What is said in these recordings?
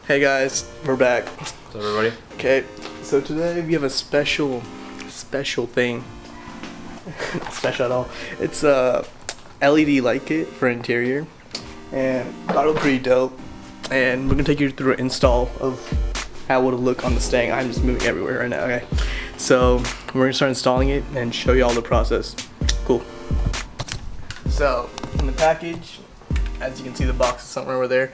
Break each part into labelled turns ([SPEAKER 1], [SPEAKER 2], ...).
[SPEAKER 1] Hey guys, we're back.
[SPEAKER 2] What's up, everybody?
[SPEAKER 1] Okay, so today we have a special thing. Not special at all. It's a LED light kit for interior, and thought it was pretty dope. And we're gonna take you through an install of how it would look on the Mustang. I'm just moving everywhere right now. Okay, so we're gonna start installing it and show you all the process. Cool. So in the package, as you can see, the box is somewhere over there.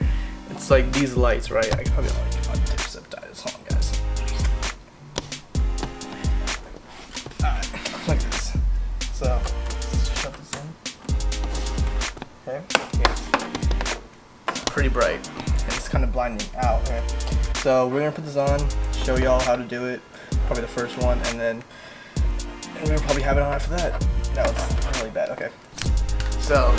[SPEAKER 1] It's like these lights, right? I probably like tip zip tie this. Hold on, guys. Alright, like this. So, let's shut this in. Okay. Yeah. It's pretty bright. And it's kind of blinding out. Okay. So, we're gonna put this on, show y'all how to do it. Probably the first one, and then we're gonna probably have it on after that. No, it's really bad. Okay. So,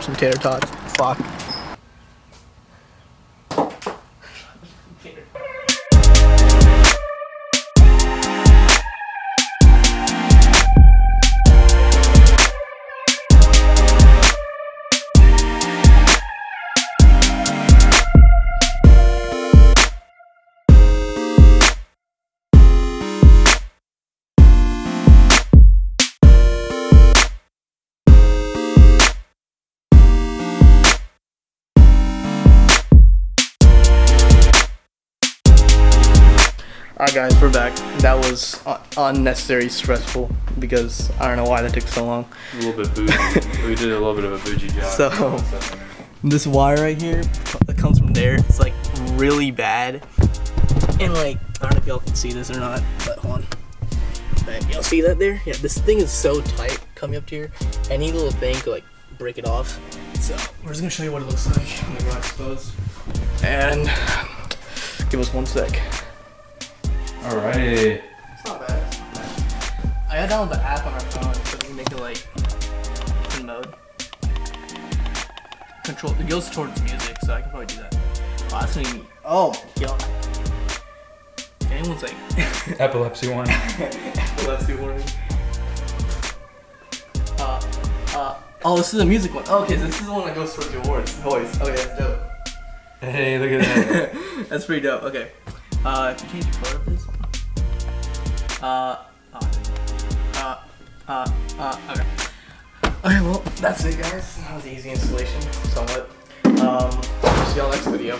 [SPEAKER 1] some tater tots. Fuck. Alright guys, we're back. That was unnecessary stressful because I don't know why that took so long.
[SPEAKER 2] A little bit bougie. We did a little bit of a bougie job.
[SPEAKER 1] So, this wire right here that comes from there, it's like really bad. And like, I don't know if y'all can see this or not, but hold on. But y'all see that there? Yeah, this thing is so tight coming up to here. Any little thing could like break it off. So, we're just gonna show you what it looks like. I'm gonna expose. And give us 1 sec.
[SPEAKER 2] Alrighty.
[SPEAKER 1] It's not bad. It's not bad. I got download the app on our phone so we can make it like in mode. Control. It goes towards music, so I can probably do that. Oh, that's gonna be. Oh my god. If anyone's like
[SPEAKER 2] Epilepsy one.
[SPEAKER 1] epilepsy warning. Oh, this is a music one. Oh, okay, so this is the one that goes towards your voice. Okay, that's dope.
[SPEAKER 2] Hey, look at that.
[SPEAKER 1] That's pretty dope. Okay. If you change the color of this. Okay. Okay, well, that's it, guys. That was an easy installation, somewhat. See y'all next video.